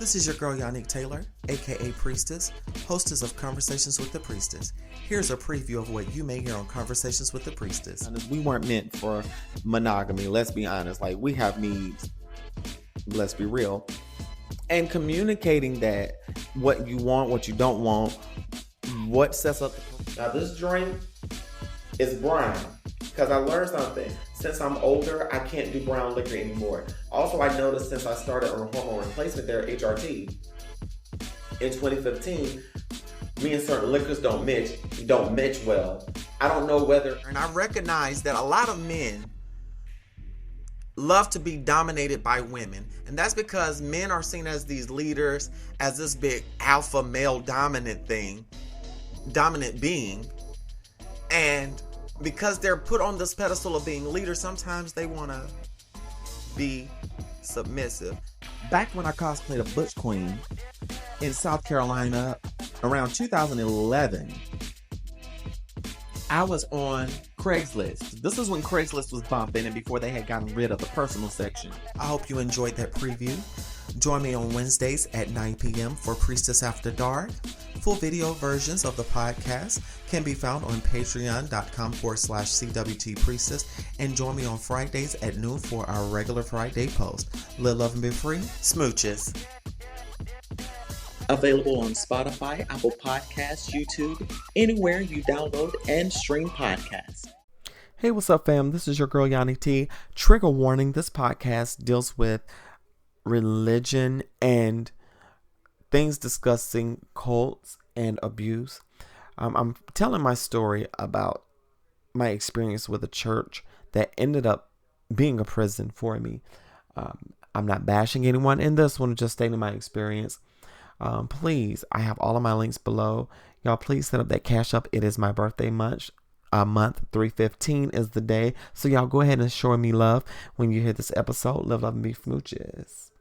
This is your girl Yannick Taylor, aka Priestess, hostess of Conversations with the Priestess. Here's a preview of what you may hear on Conversations with the Priestess. We weren't meant for monogamy, let's be honest. Like, we have needs, let's be real. And communicating that, what you want, what you don't want, what sets up. Now this drink is brown, because I learned something. Since I'm older, I can't do brown liquor anymore. Also, I noticed since I started on hormone replacement therapy, HRT, in 2015, me and certain liquors don't match well. I don't know whether... And I recognize that a lot of men love to be dominated by women. And that's because men are seen as these leaders, as this big alpha male dominant being. And because they're put on this pedestal of being leaders, sometimes they want to be submissive. Back when I cosplayed a Butch Queen in South Carolina around 2011, I was on Craigslist. This is when Craigslist was bumping and before they had gotten rid of the personal section. I hope you enjoyed that preview. Join me on Wednesdays at 9 p.m. for Priestess After Dark. Full video versions of the podcast can be found on patreon.com/CWT-Priestess, and join me on Fridays at noon for our regular Friday post. Live, love, and be free. Smooches. Available on Spotify, Apple Podcasts, YouTube, anywhere you download and stream podcasts. Hey, what's up, fam? This is your girl, Yanni T. Trigger warning, this podcast deals with religion and things discussing cults and abuse. I'm telling my story about my experience with a church that ended up being a prison for me. I'm not bashing anyone in this one, just stating my experience. Please, I have all of my links below. Y'all, please set up that Cash App. It is my birthday month. 3/15 is the day. So y'all go ahead and show me love when you hear this episode. Live, love, and be smooches.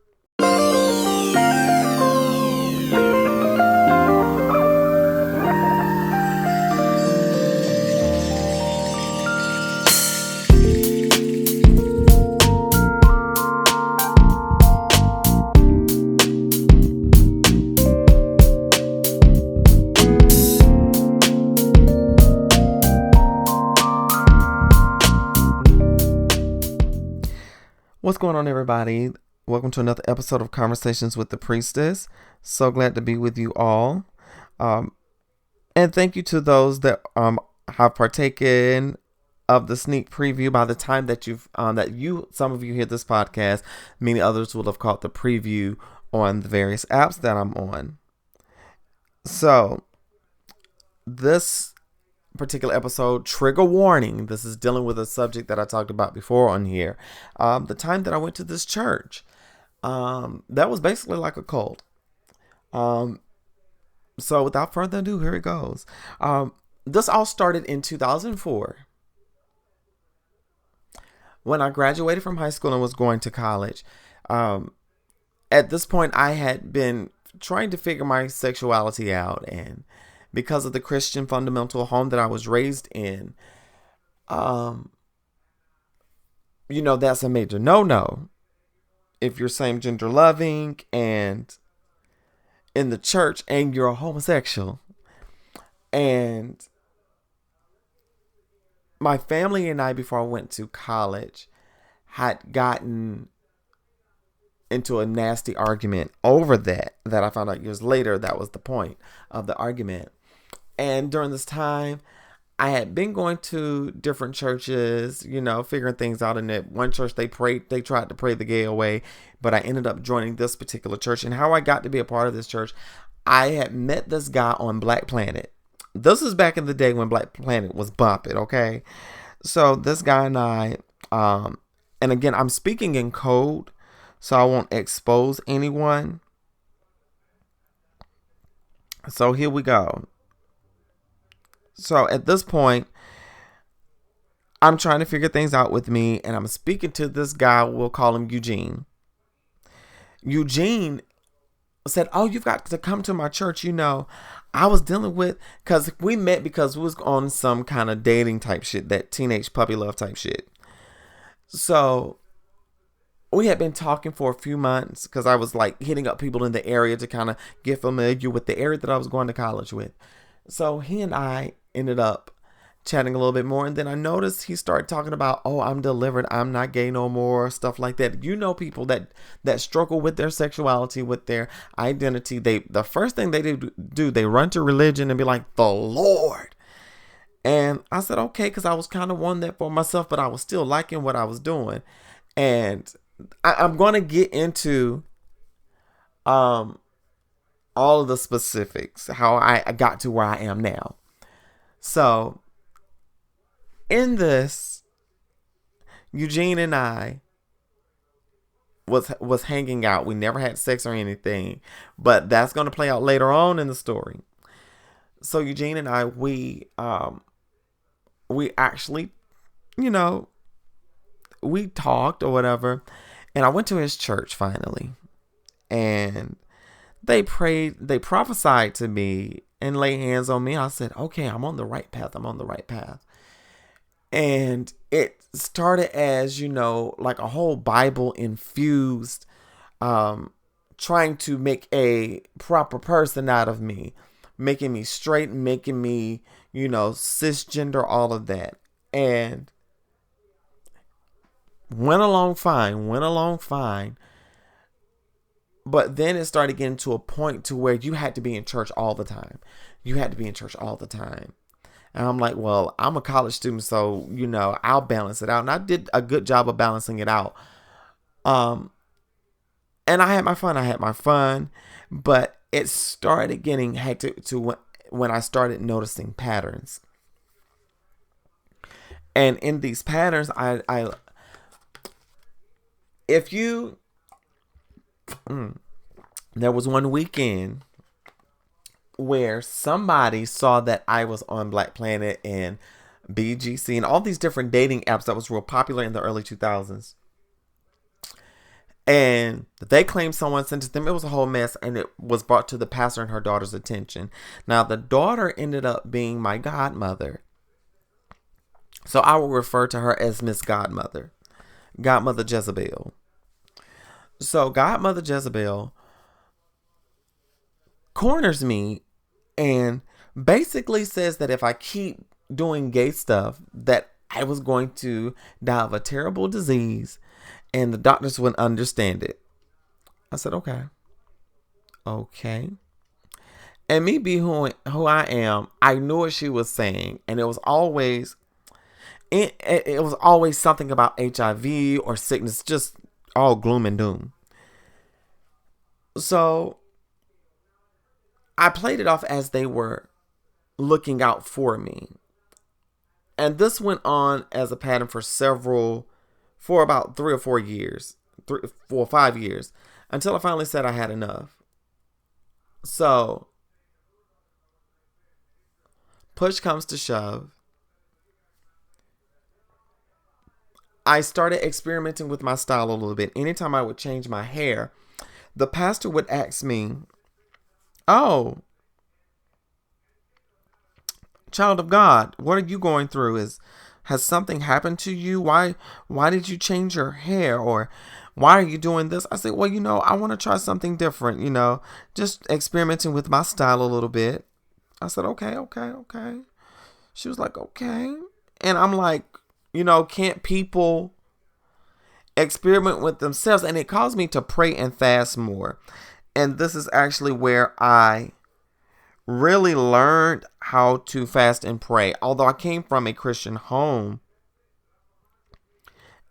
What's going on, everybody? Welcome to another episode of Conversations with the Priestess. So glad to be with you all. And thank you to those that have partaken of the sneak preview. By the time that some of you hear this podcast, many others will have caught the preview on the various apps that I'm on. So this particular episode, trigger warning, this is dealing with a subject that I talked about before on here. The time that I went to this church, that was basically like a cult. So without further ado, here it goes. This all started in 2004 when I graduated from high school and was going to college. At this point, I had been trying to figure my sexuality out, and because of the Christian fundamental home that I was raised in, that's a major no-no if you're same gender loving and in the church and you're a homosexual. And my family and I, before I went to college, had gotten into a nasty argument over that I found out years later that was the point of the argument. And during this time, I had been going to different churches, figuring things out. And at one church, they tried to pray the gay away, but I ended up joining this particular church. And how I got to be a part of this church, I had met this guy on Black Planet. This is back in the day when Black Planet was bumping, okay? So this guy and I, and again, I'm speaking in code, so I won't expose anyone. So here we go. So at this point, I'm trying to figure things out with me, and I'm speaking to this guy. We'll call him Eugene. Eugene said, "Oh, you've got to come to my church." I was dealing with, because we met because we was on some kind of dating type shit, that teenage puppy love type shit. So we had been talking for a few months because I was like hitting up people in the area to kind of get familiar with the area that I was going to college with. So he and I ended up chatting a little bit more, and then I noticed he started talking about, oh, I'm delivered, I'm not gay no more, stuff like that. You know, people that struggle with their sexuality, with their identity, the first thing they do, they run to religion and be like, the Lord. And I said, okay, because I was kind of wanting that for myself, but I was still liking what I was doing. And I'm going to get into all of the specifics, how I got to where I am now. So in this, Eugene and I was hanging out. We never had sex or anything, but that's going to play out later on in the story. So Eugene and I, we actually, we talked or whatever, and I went to his church finally, and they prayed, they prophesied to me and laid hands on me. I said, okay, I'm on the right path. I'm on the right path. And it started as, like a whole Bible infused, trying to make a proper person out of me, making me straight, making me, cisgender, all of that. And went along fine. But then it started getting to a point to where you had to be in church all the time. And I'm like, well, I'm a college student, so, I'll balance it out. And I did a good job of balancing it out. And I had my fun. But it started getting hectic to when I started noticing patterns. And in these patterns, there was one weekend where somebody saw that I was on Black Planet and BGC and all these different dating apps that was real popular in the early 2000s. And they claimed someone sent it to them. It was a whole mess, and it was brought to the pastor and her daughter's attention. Now, the daughter ended up being my godmother. So I will refer to her as Miss Godmother. Godmother Jezebel. So Godmother Jezebel corners me and basically says that if I keep doing gay stuff, that I was going to die of a terrible disease and the doctors wouldn't understand it. I said, okay. And me being who I am, I knew what she was saying. And it was always, it was always something about HIV or sickness, just all gloom and doom. So I played it off as they were looking out for me. And this went on as a pattern for about 3 or 4 years, 4 or 5 years, until I finally said I had enough. So push comes to shove. I started experimenting with my style a little bit. Anytime I would change my hair, the pastor would ask me, oh, child of God, what are you going through? Has something happened to you? Why did you change your hair? Or why are you doing this? I said, well, I want to try something different, just experimenting with my style a little bit. I said, okay. She was like, okay. And I'm like, can't people experiment with themselves? And it caused me to pray and fast more. And this is actually where I really learned how to fast and pray. Although I came from a Christian home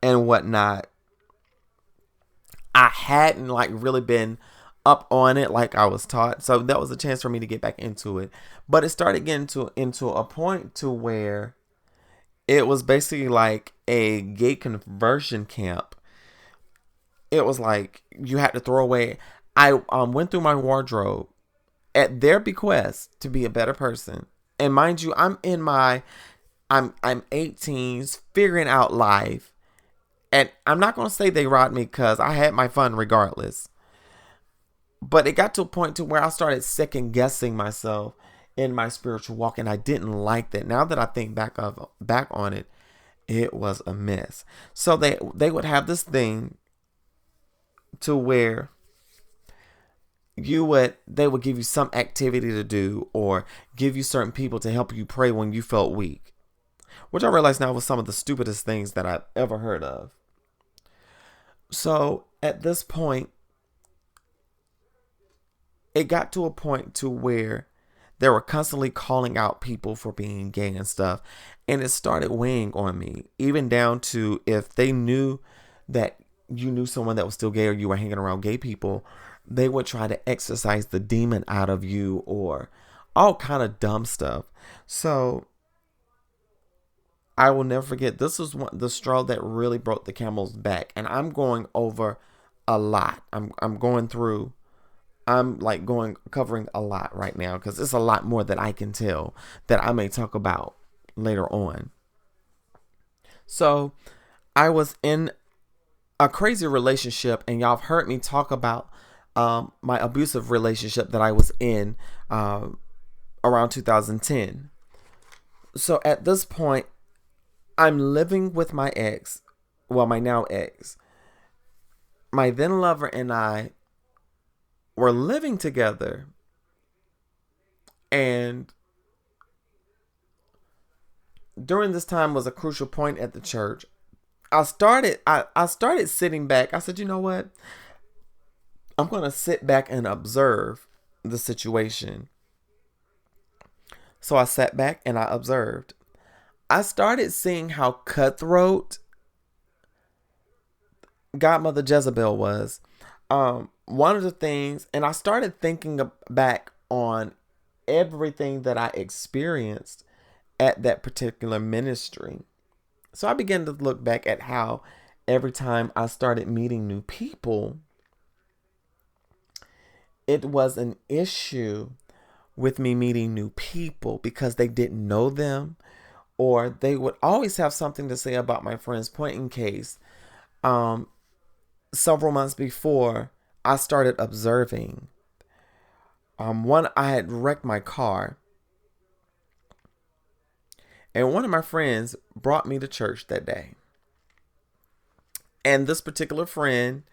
and whatnot, I hadn't really been up on it like I was taught. So that was a chance for me to get back into it. But it started getting into a point to where it was basically like a gay conversion camp. It was like you had to throw away. I went through my wardrobe at their bequest to be a better person. And mind you, I'm 18s, figuring out life. And I'm not going to say they robbed me because I had my fun regardless. But it got to a point to where I started second guessing myself in my spiritual walk. And I didn't like that. Now that I think back on it, it was a mess. So they would have this thing to where they would give you some activity to do or give you certain people to help you pray when you felt weak, which I realize now was some of the stupidest things that I've ever heard of. So at this point, it got to a point to where they were constantly calling out people for being gay and stuff. And it started weighing on me, even down to if they knew that you knew someone that was still gay or you were hanging around gay people, they would try to exorcise the demon out of you or all kind of dumb stuff. So I will never forget, this was the straw that really broke the camel's back. And I'm going over a lot. I'm covering a lot right now because it's a lot more that I can tell that I may talk about later on. So I was in a crazy relationship, and y'all have heard me talk about my abusive relationship that I was in around 2010. So at this point, I'm living with my ex, well, my now ex. My then lover and I were living together, and during this time was a crucial point at the church. I started sitting back. I said, you know what? I'm going to sit back and observe the situation. So I sat back and I observed. I started seeing how cutthroat Godmother Jezebel was. One of the things, and I started thinking back on everything that I experienced at that particular ministry. So I began to look back at how every time I started meeting new people, it was an issue with me meeting new people because they didn't know them, or they would always have something to say about my friend's point in case. Several months before, I started observing. I had wrecked my car, and one of my friends brought me to church that day. And this particular friend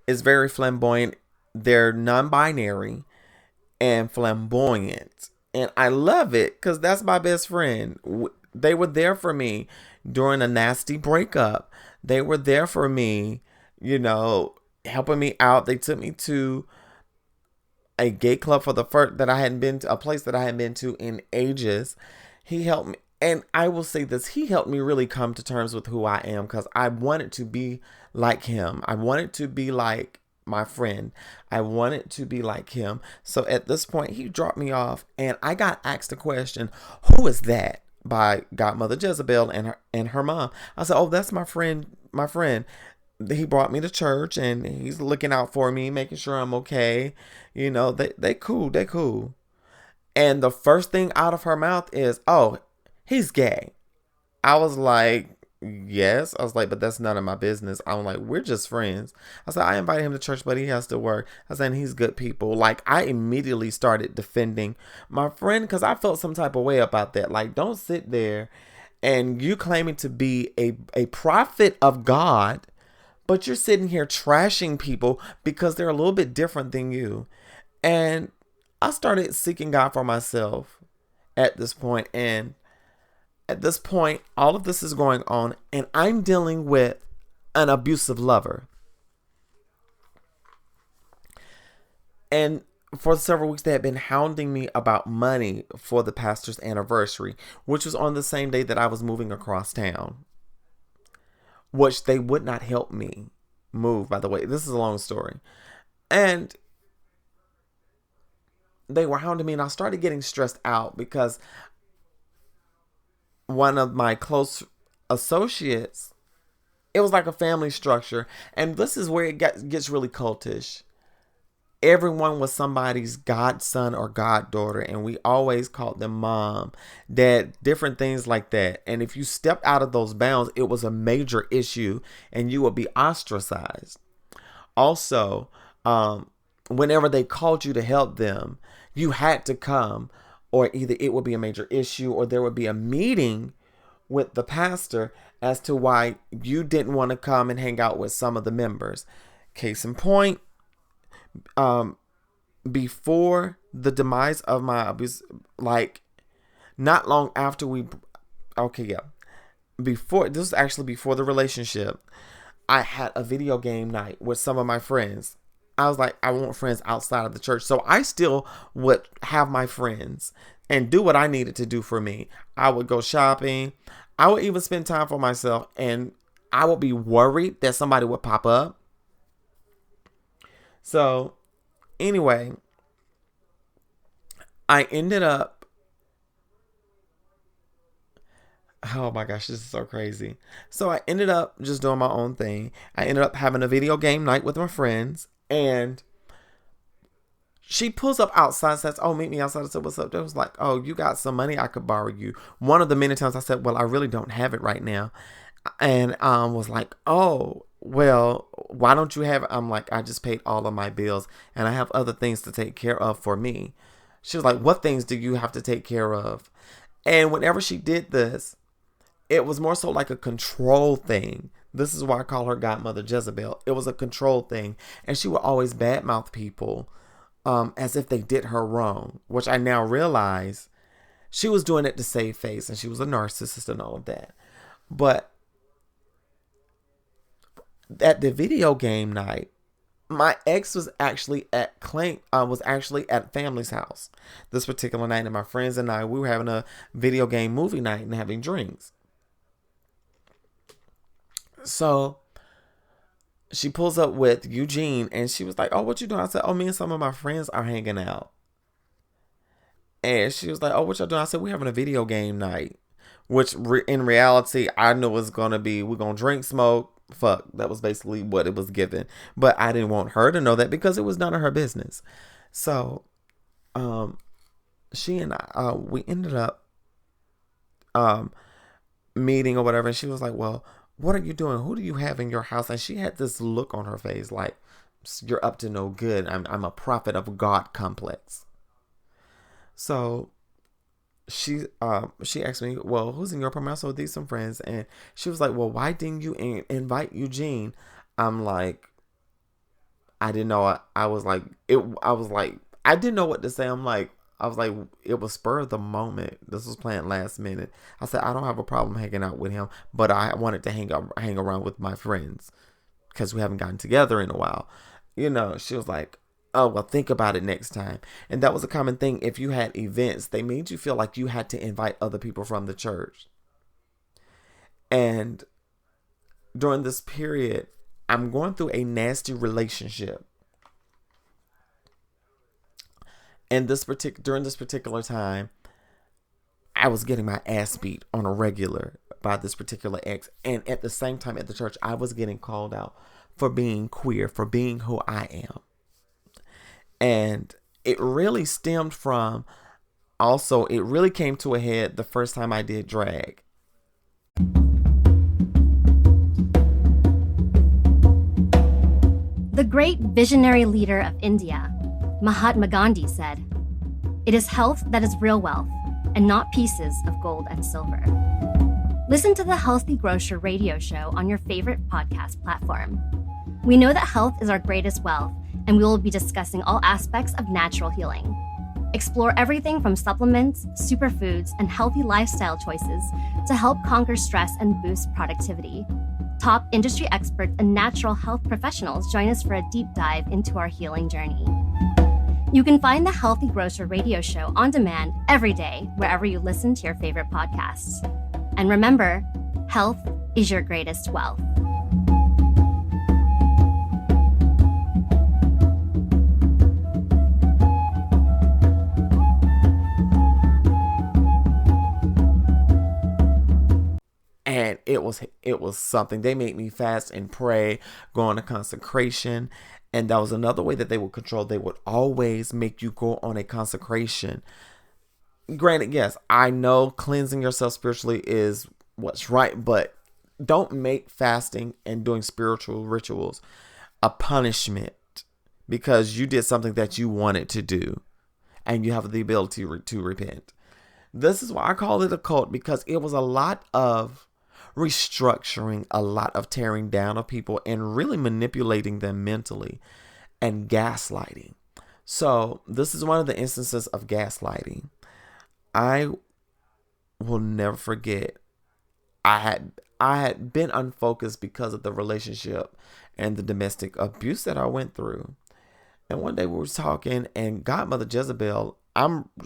is very flamboyant. They're non-binary and flamboyant. And I love it because that's my best friend. They were there for me during a nasty breakup. They were there for me, helping me out. They took me to a gay club for the first that I hadn't been to, a place that I hadn't been to in ages. He helped me. And I will say this, he helped me really come to terms with who I am because I wanted to be like him. I wanted to be like my friend. I wanted to be like him. So at this point, he dropped me off and I got asked a question, who is that? By Godmother Jezebel and her mom. I said, oh, that's my friend. He brought me to church and he's looking out for me, making sure I'm okay. They cool. And the first thing out of her mouth is, oh, he's gay. I was like, yes. I was like, but that's none of my business. I'm like, we're just friends. I said, I invited him to church, but he has to work. I said, he's good people. Like, I immediately started defending my friend because I felt some type of way about that. Like, don't sit there and you claiming to be a prophet of God, but you're sitting here trashing people because they're a little bit different than you. And I started seeking God for myself at this point. And at this point, all of this is going on, and I'm dealing with an abusive lover. And for several weeks, they had been hounding me about money for the pastor's anniversary, which was on the same day that I was moving across town, which they would not help me move, by the way. This is a long story. And they were hounding me, and I started getting stressed out because one of my close associates, it was like a family structure. And this is where it gets really cultish. Everyone was somebody's godson or goddaughter. And we always called them mom, dad, different things like that. And if you stepped out of those bounds, it was a major issue and you would be ostracized. Also, whenever they called you to help them, you had to come, or either it would be a major issue or there would be a meeting with the pastor as to why you didn't want to come and hang out with some of the members. Case in point, before the demise of my abuse, like not long after before, this was actually before the relationship, I had a video game night with some of my friends. I was like, I want friends outside of the church. So I still would have my friends and do what I needed to do for me. I would go shopping. I would even spend time for myself, and I would be worried that somebody would pop up. So anyway, I ended up, oh my gosh, this is so crazy. So I ended up just doing my own thing. I ended up having a video game night with my friends, and she pulls up outside and says, oh, meet me outside. I said, what's up? They was like, oh, you got some money? I could borrow you. One of the many times I said, well, I really don't have it right now. And was like, oh, well, why don't you have it? I'm like, I just paid all of my bills and I have other things to take care of for me. She was like, what things do you have to take care of? And whenever she did this, it was more so like a control thing. This is why I call her godmother Jezebel. It was a control thing. And she would always badmouth people as if they did her wrong, which I now realize she was doing it to save face, and she was a narcissist and all of that. But at the video game night, my ex was actually at family's house this particular night, and my friends and I, we were having a video game movie night and having drinks. So she pulls up with Eugene, and she was like, oh, what you doing? I said, oh, me and some of my friends are hanging out. And she was like, oh, what y'all doing? I said, we're having a video game night, which in reality, I knew it was going to be, we're going to drink, smoke, fuck. That was basically what it was given. But I didn't want her to know that because it was none of her business. So she and I, we ended up meeting or whatever. And she was like, well, what are you doing? Who do you have in your house? And she had this look on her face like, you're up to no good. I'm a prophet of God complex. So she asked me, well, who's in your apartment? I said, these some friends. And she was like, well, why didn't you invite Eugene? I'm like, I didn't know. I was like, I didn't know what to say. I was like, it was spur of the moment. This was planned last minute. I said, I don't have a problem hanging out with him, but I wanted to hang around with my friends because we haven't gotten together in a while. You know, she was like, oh, well, think about it next time. And that was a common thing. If you had events, they made you feel like you had to invite other people from the church. And during this period, I'm going through a nasty relationship. And during this particular time, I was getting my ass beat on a regular by this particular ex. And at the same time at the church, I was getting called out for being queer, for being who I am. And it really stemmed from, also, it really came to a head the first time I did drag. The great visionary leader of India, Mahatma Gandhi, said, "It is health that is real wealth, and not pieces of gold and silver." Listen to the Healthy Grocer radio show on your favorite podcast platform. We know that health is our greatest wealth, and we will be discussing all aspects of natural healing. Explore everything from supplements, superfoods, and healthy lifestyle choices to help conquer stress and boost productivity. Top industry experts and natural health professionals join us for a deep dive into our healing journey. You can find the Healthy Grocer radio show on demand every day wherever you listen to your favorite podcasts. And remember, health is your greatest wealth. And it was something. They made me fast and pray, go on a consecration. And that was another way that they would control. They would always make you go on a consecration. Granted, yes, I know cleansing yourself spiritually is what's right, but don't make fasting and doing spiritual rituals a punishment because you did something that you wanted to do and you have the ability to repent. This is why I call it a cult, because it was a lot of restructuring a lot of tearing down of people and really manipulating them mentally and gaslighting. So this is one of the instances of gaslighting. I will never forget. I had been unfocused because of the relationship and the domestic abuse that I went through. And one day we were talking, and Godmother Jezebel,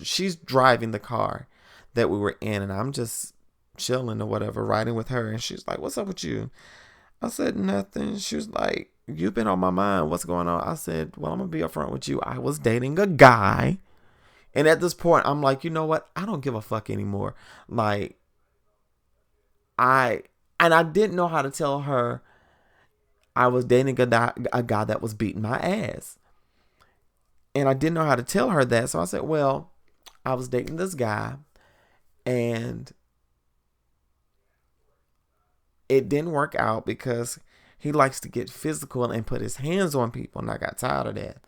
she's driving the car that we were in, and I'm just chilling or whatever, riding with her, and she's like, "What's up with you?" I said, "Nothing." She was like, "You've been on my mind. What's going on?" I said, "Well, I'm gonna be upfront with you. I was dating a guy, and at this point, I'm like, you know what? I don't give a fuck anymore. Like, I didn't know how to tell her I was dating a guy that was beating my ass. And I didn't know how to tell her that. So I said, well, I was dating this guy and it didn't work out because he likes to get physical and put his hands on people. And I got tired of that.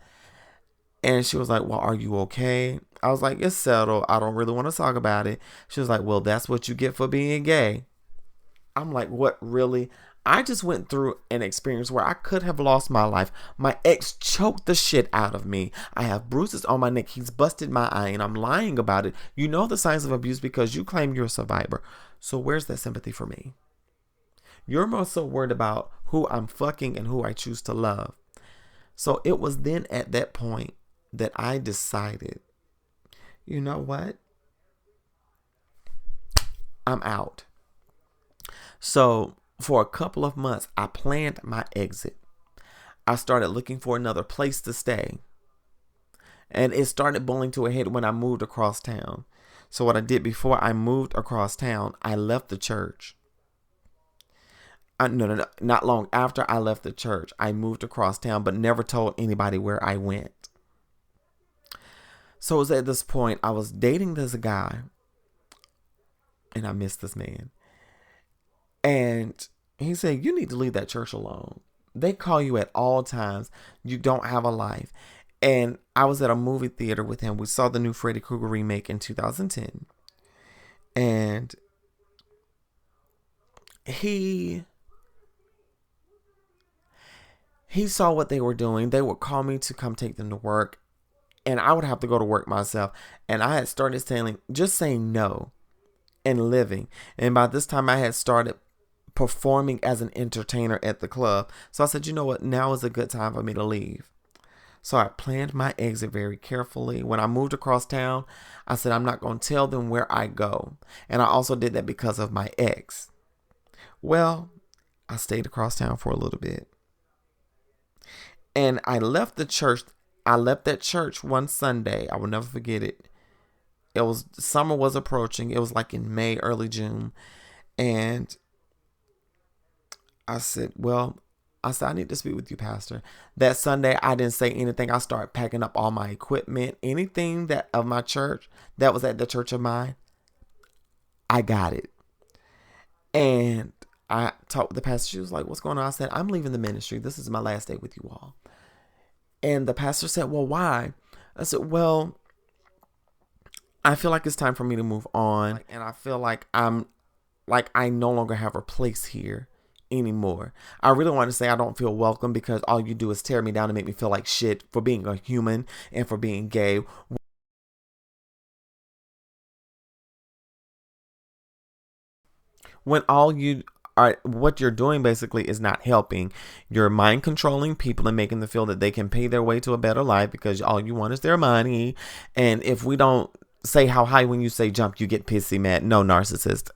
And she was like, well, are you okay? I was like, it's settled. I don't really want to talk about it. She was like, well, that's what you get for being gay. I'm like, what, really? I just went through an experience where I could have lost my life. My ex choked the shit out of me. I have bruises on my neck. He's busted my eye and I'm lying about it. You know the signs of abuse because you claim you're a survivor. So where's that sympathy for me? You're more so worried about who I'm fucking and who I choose to love. So it was then at that point that I decided, you know what? I'm out. So for a couple of months, I planned my exit. I started looking for another place to stay. And it started boiling to a head when I moved across town. So what I did before I moved across town, I left the church. No, not long after I left the church, I moved across town, but never told anybody where I went. So it was at this point, I was dating this guy, and I missed this man. And he said, you need to leave that church alone. They call you at all times. You don't have a life. And I was at a movie theater with him. We saw the new Freddy Krueger remake in 2010. And he saw what they were doing. They would call me to come take them to work. And I would have to go to work myself. And I had started saying no and living. And by this time I had started performing as an entertainer at the club. So I said, you know what? Now is a good time for me to leave. So I planned my exit very carefully. When I moved across town, I said, I'm not going to tell them where I go. And I also did that because of my ex. Well, I stayed across town for a little bit. And I left the church. I left that church one Sunday. I will never forget it. Summer was approaching. It was like in May, early June. And I said, I need to speak with you, Pastor. That Sunday, I didn't say anything. I started packing up all my equipment. Anything that of my church that was at the church of mine, I got it. And I talked with the pastor. She was like, what's going on? I said, I'm leaving the ministry. This is my last day with you all. And the pastor said, well, why? I said, well, I feel like it's time for me to move on. And I feel like I no longer have a place here anymore. I really want to say I don't feel welcome because all you do is tear me down and make me feel like shit for being a human and for being gay. When what you're doing basically is not helping. You're mind controlling people and making them feel that they can pay their way to a better life because all you want is their money. And if we don't say how high when you say jump, you get pissy mad. No, narcissist.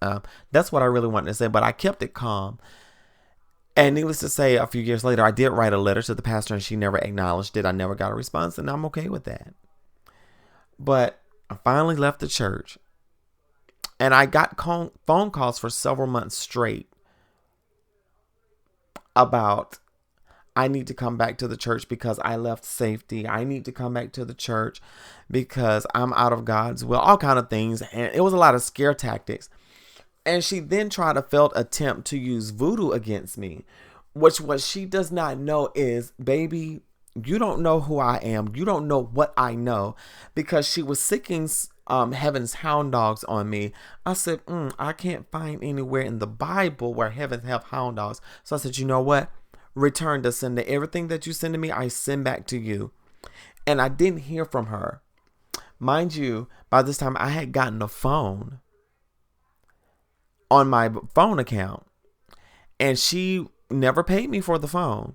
That's what I really wanted to say, but I kept it calm. And needless to say, a few years later, I did write a letter to the pastor and she never acknowledged it. I never got a response and I'm okay with that. But I finally left the church and I got phone calls for several months straight about I need to come back to the church because I left safety. I need to come back to the church because I'm out of God's will. All kind of things. And it was a lot of scare tactics. And she then tried a failed attempt to use voodoo against me, which what she does not know is, baby, you don't know who I am. You don't know what I know, because she was seeking heaven's hound dogs on me. I said, I can't find anywhere in the Bible where heavens have hound dogs. So I said, you know what? Return to sender. Everything that you send to me, I send back to you. And I didn't hear from her. Mind you, by this time I had gotten a phone on my phone account, and she never paid me for the phone.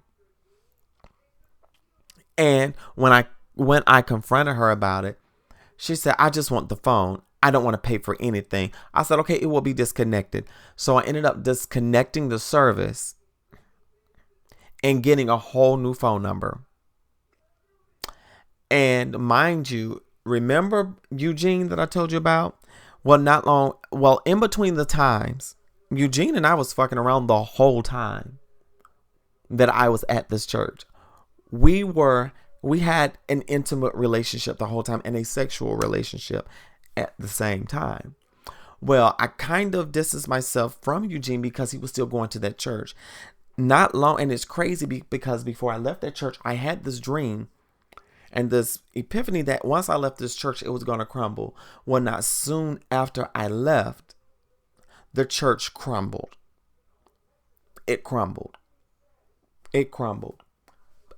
And when I confronted her about it, she said, I just want the phone. I don't want to pay for anything. I said, okay, it will be disconnected. So I ended up disconnecting the service and getting a whole new phone number. And mind you, remember Eugene that I told you about? Well, in between the times, Eugene and I was fucking around the whole time that I was at this church. We had an intimate relationship the whole time and a sexual relationship at the same time. Well, I kind of distanced myself from Eugene because he was still going to that church. Not long, and it's crazy because before I left that church, I had this dream and this epiphany that once I left this church, it was going to crumble. Well, not soon after I left, the church crumbled. It crumbled. It crumbled.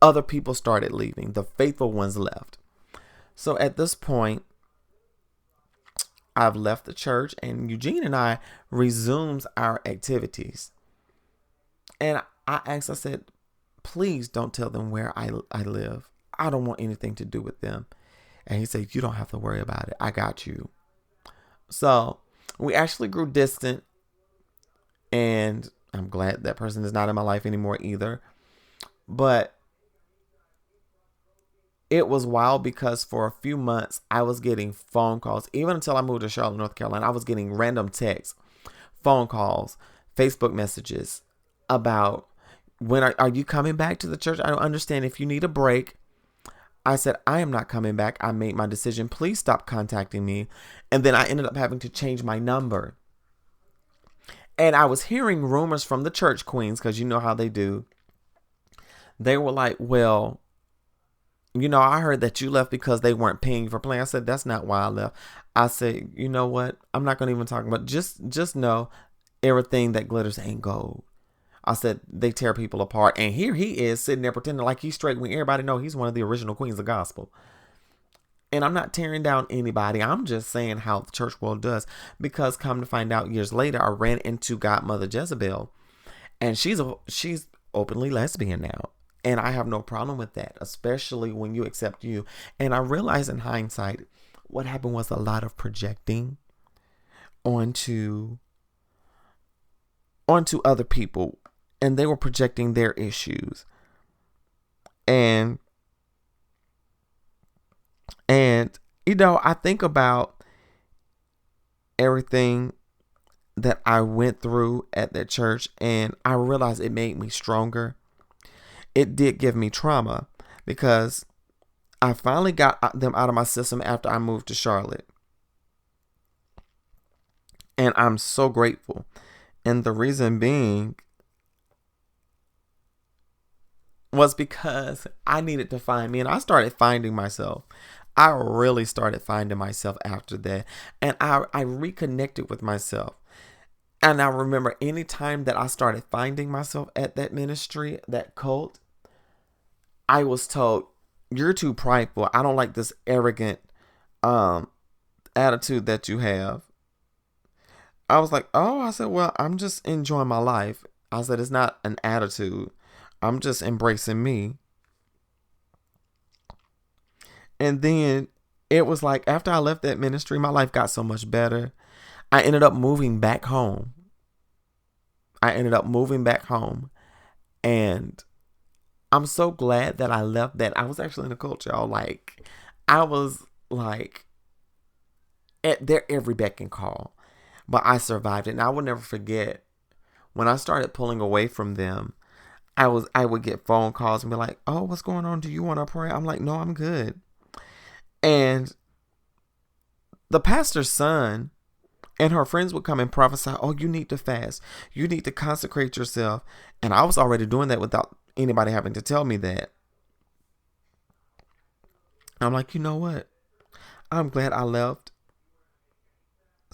Other people started leaving. The faithful ones left. So at this point, I've left the church, and Eugene and I resumes our activities. And I asked, I said, please don't tell them where I live. I don't want anything to do with them. And he said, you don't have to worry about it. I got you. So we actually grew distant, and I'm glad that person is not in my life anymore either. But it was wild because for a few months I was getting phone calls. Even until I moved to Charlotte, North Carolina, I was getting random texts, phone calls, Facebook messages about when are you coming back to the church? I don't understand if you need a break. I said, I am not coming back. I made my decision. Please stop contacting me. And then I ended up having to change my number. And I was hearing rumors from the church queens, because you know how they do. They were like, well, I heard that you left because they weren't paying you for playing. I said, that's not why I left. I said, you know what? I'm not going to even talk about just know everything that glitters ain't gold. I said, they tear people apart. And here he is sitting there pretending like he's straight when everybody know he's one of the original queens of gospel. And I'm not tearing down anybody. I'm just saying how the church world does. Because come to find out years later, I ran into Godmother Jezebel. And she's openly lesbian now. And I have no problem with that, especially when you accept you. And I realized in hindsight, what happened was a lot of projecting onto other people. And they were projecting their issues. And I think about everything that I went through at that church, and I realized it made me stronger. It did give me trauma because I finally got them out of my system after I moved to Charlotte. And I'm so grateful. And the reason being was because I needed to find me, and I started finding myself. I really started finding myself after that. And I reconnected with myself. And I remember any time that I started finding myself at that ministry, that cult, I was told, you're too prideful. I don't like this arrogant attitude that you have. I was like, oh, I said, well, I'm just enjoying my life. I said, it's not an attitude. I'm just embracing me. And then it was like, after I left that ministry, my life got so much better. I ended up moving back home. And I'm so glad that I left that. I was actually in a cult, y'all. I was at their every beck and call. But I survived it. And I will never forget when I started pulling away from them. I would get phone calls and be like, oh, what's going on? Do you want to pray? I'm like, no, I'm good. And the pastor's son and her friends would come and prophesy, oh, you need to fast. You need to consecrate yourself. And I was already doing that without anybody having to tell me that. I'm like, you know what? I'm glad I left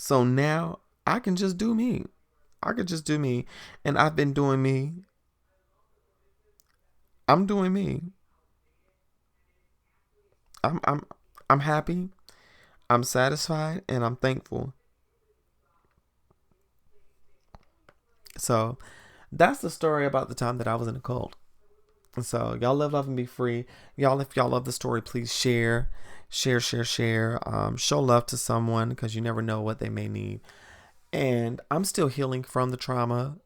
So now I can just do me. I could just do me. And I've been doing me. I'm doing me. I'm happy. I'm satisfied, and I'm thankful. So that's the story about the time that I was in a cult. So y'all live, love, and be free. Y'all, if y'all love the story, please share. Show love to someone, because you never know what they may need. And I'm still healing from the trauma.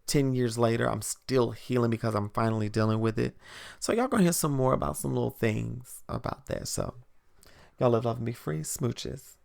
10 years later, I'm still healing because I'm finally dealing with it. So y'all gonna hear some more about some little things about that. So y'all live, love, and be free. Smooches.